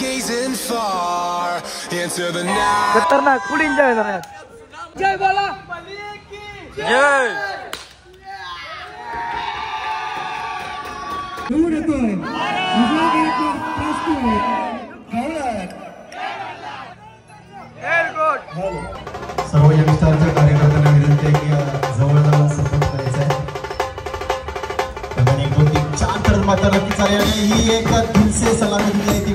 gazing far into the night. खतरनाक फुल enjoy करणार. जय बोला जय. दूर येतोय सर्व यंगस्टरच्या कार्यकर्त्यांना विनंती आहे की जवळ जवळ सपोर्ट करायचा आहे. एक 2 3 4 तर मात्र नक्की चालेल. ही एक दिलसे सलामी दिली आहे ती.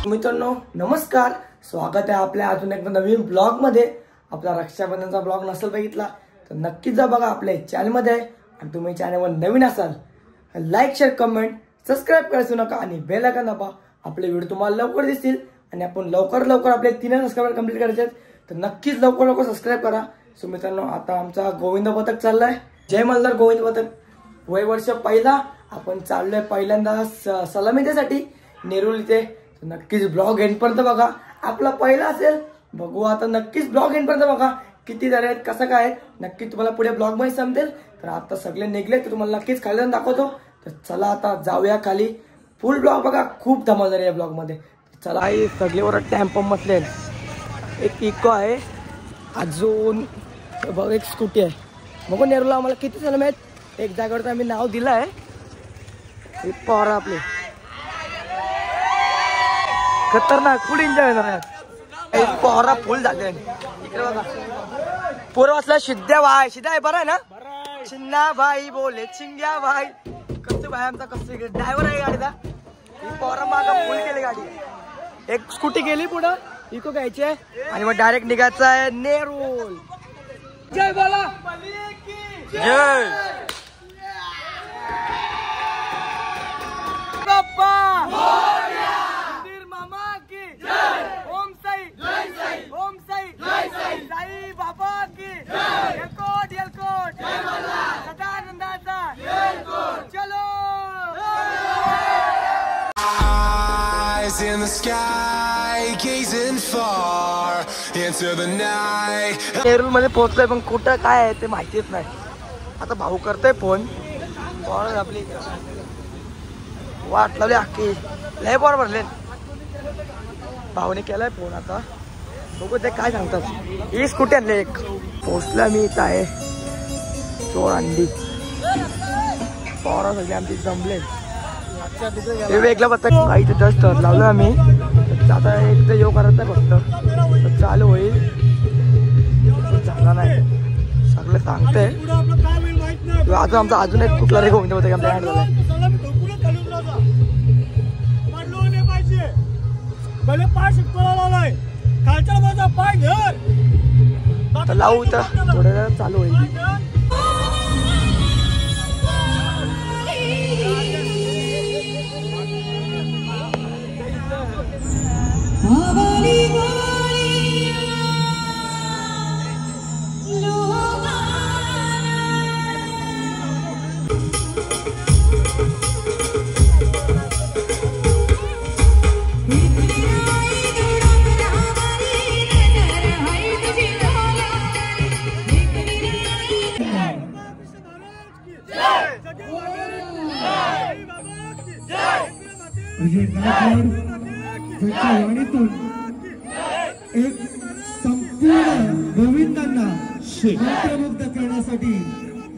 मित्रांनो नमस्कार, स्वागत आहे आपल्या अजून एक नवीन ब्लॉग मध्ये. आपला रक्षाबंधनचा ब्लॉग नसेल बघितला तर नक्कीच जा बघा, आपल्या चॅनल मध्ये आहे. आणि तुम्ही चॅनलवर नवीन असाल लाईक शेअर कमेंट सबस्क्राईब करायचं नका आणि बेल आयकॉन दाबा. आपले व्हिडिओ तुम्हाला लवकर दिसतील आणि आपण लवकर आपले 3 सबस्क्राईबर कंप्लीट करायचे आहेत, तर नक्कीच लवकर सबस्क्राईब करा. सो मित्रांनो आता आमचा गोविंद पथक चाललाय. जय मल्हार गोविंद पथक वर्ष पहिला. आपण चाललोय पहिल्यांदा सलामी देण्यासाठी नेरूळ इथे. नक्कीच ब्लॉग एंड पर्यंत बघा. आपला पहिला असेल बघू आता. नक्कीच ब्लॉग एंड पर्यंत बघा किती जण आहेत कसं काय नक्की तुम्हाला पुढे ब्लॉग मध्ये समजेल. तर आता सगळे निघले तर तुम्हाला नक्कीच खाली जाऊन दाखवतो. तर चला आता जाऊया खाली. फुल ब्लॉग बघा, खूप धमाल झाली या ब्लॉग मध्ये. चला आई सगळेवर टॅम्पो बसले. एक इको आहे अजून बघ, एक स्कूटी आहे. बघू नेरूला आम्हाला किती जण आहेत. एक जागेवर आम्ही नाव दिलं आहे पॉरा आपले. खतरनाक फुल एन्जॉय करणार. पॉरा फुल झाले. इकडे बघा पोरं वाचला. शिद्या भाई, शिद्या आहे बरं आहे ना. चिन्ना भाई बोले चिंग्या भाई. कसं भाई आमचा कसं ड्रायव्हर आहे गाडीचा. पॉरा मागा फुल केली गाडी. एक स्कूटी गेली पुढं इको घ्यायची आहे आणि मग डायरेक्ट निघायचं आहे नेरूळ. जय बोला जय बाप्पा. ओम साई बाबा की एलकोट एलकोट सदानंदाचा चलो. Eyes in the sky gazing far into the night. Nerul मध्ये पोहोचलोय पण कुठं काय आहे ते माहितीच नाही. आता भाऊ करतोय फोन. आपली वाट लावली अख्खी लय पोर भरले. भाऊने केलाय फोन. आता बघू ते काय सांगतात. ही स्कूटी आणली एक. पोचला मी इथं आहे चोर अंडी. पोरा सगळे आमची जमले. वेगळा पत्ता काही ते जस्ट लावलं आम्ही. आता एक तर योग करत आहे फक्त चालू होईल. झाला नाही सगळं सांगते. अजून आमचा अजून एक कुठला रे गोविंद पथक आमच्या हँड झालाय. तर लावू तर थोड्या वेळात चालू होईल. एक संपूर्ण गोविंदांना मंत्रमुग्ध करण्यासाठी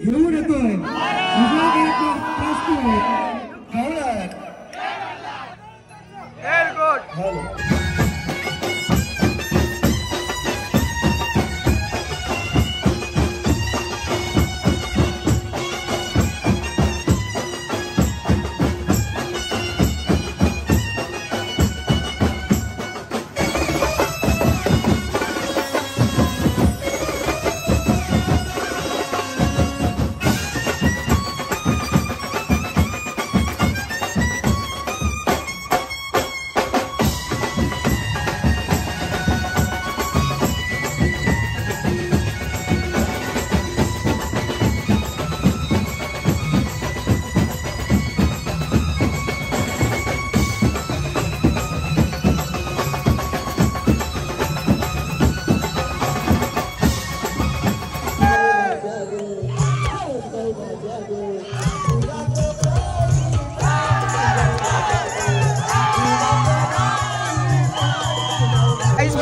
घेऊन येतोय.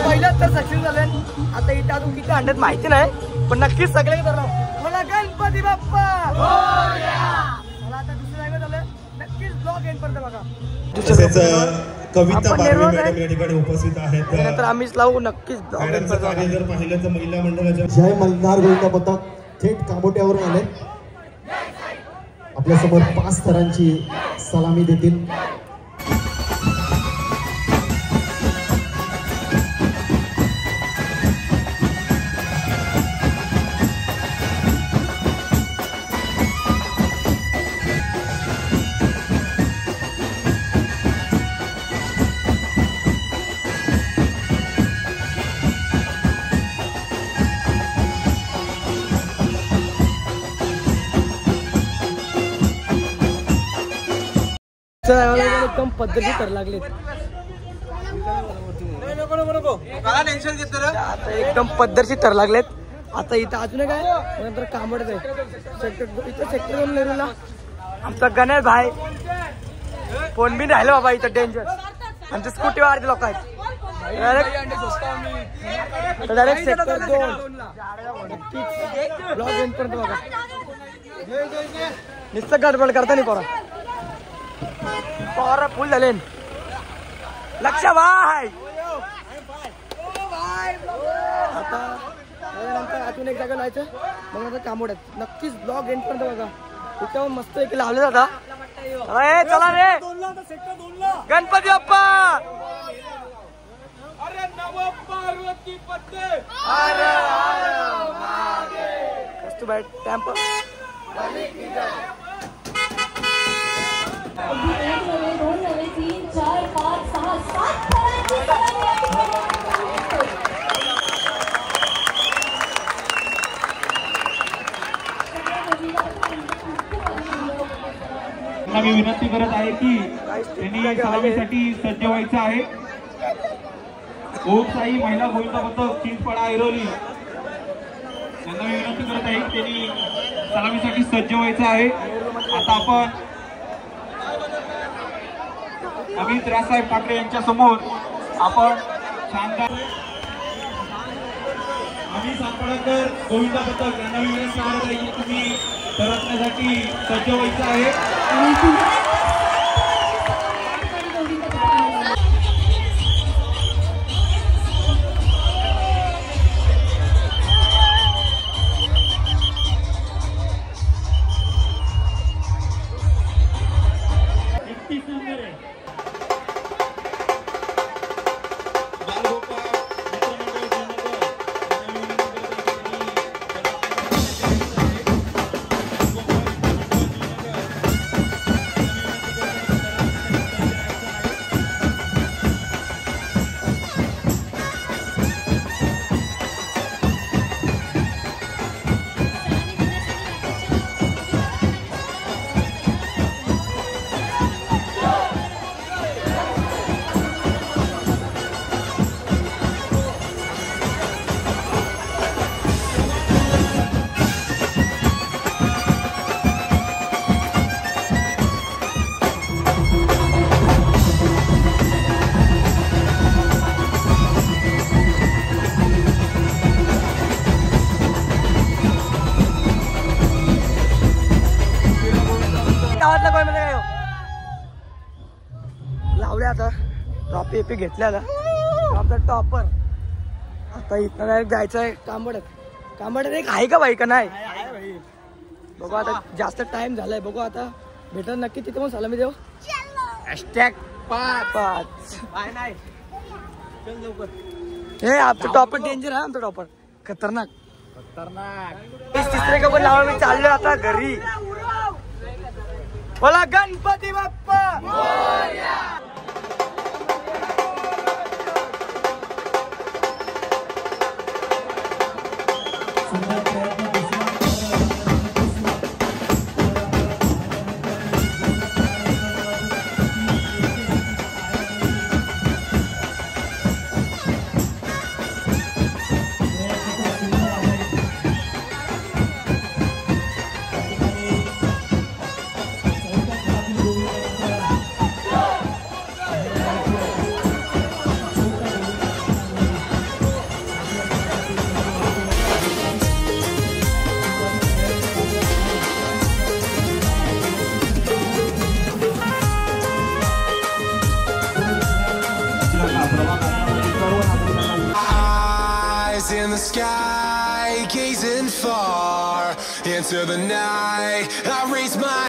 पहिलं तर सक्सेस झालं. आता इथे अजून किती अंड्यात माहिती नाही, पण नक्कीच सगळे करणार. मला गणपती बाप्पा. मला आता दुसरं जायला झालं. नक्कीच ब्लॉग एंड पर्यंत बघा. कविता बारवे मॅडम या ठिकाणी उपस्थित आहेत. त्यानंतर आम्हीच लावू नक्कीच ब्लॉग एंड पर्यंत. कार्य जर पाहिलं तर महिला मंडळाच्या जय मल्हार गोविंदा पथक थेट कामोट्यावरून आले. आपल्या समोर 5 थरांची सलामी देतील. एकदम पद्धती कर लागले. आता एकदम पद्धतशीर तर लागलेत. आता इथं अजून काय नंतर कांबडच आहे. इथं सेक्टर 2 नेरूला आमचा गणेश भाई फोन बी राहिलं बाबा. इथं डेंजर आमच्या स्कूटीवर लोक आहेत. डायरेक्ट सेक्टर 2 ब्लॉग एंड पर्यंत बघा. नुसतं गडबड करता नाही पोरा. पोरा फुल झाले. लक्ष भाई. आता त्यानंतर अजून एक जागा जायचं. मग नंतर कांबोड्यात. नक्कीच ब्लॉग एंड पर्यंत बघा. इथं मस्त एक लावले जाता. चला रे गणपती बाप्पा. कस्तुरबाई टेम्पल. 1 2 3 4 5 6 मी विनंती करत आहे की त्यांनी सलामीसाठी सज्ज व्हायचं आहे. ओम साई महिला गोविंदा पथक चिंचपाडा ऐरोली त्यांना मी विनंती करत आहे की त्यांनी सलामीसाठी सज्ज व्हायचं आहे. आता आपण अमित रावसाहेब ठाकरे यांच्या समोर आपण शानदार आम्ही सापडकर गोविंदा पथक यांना मी विनंती करत आहे की तुम्ही परतण्यासाठी सज्ज व्हायचं आहे. लावले आता ट्रॉफी एपी घेतल्या. आमचा टॉपर. आता इथं डायरेक्ट जायचं आहे कांबड्यात. कांबड्यात एक आहे का बाई का नाही बघू. आता जास्त टाइम झालाय. बघू आता भेटत नक्की तिथे पण सलामी देऊ. हे आमचं टॉपर डेंजर आहे. आमचा टॉपर खतरनाक तिसरे कपडे लावा. मी चाललो आता घरी. बोला Ganpati Bappa. the sky, gazing far into the night. I raise my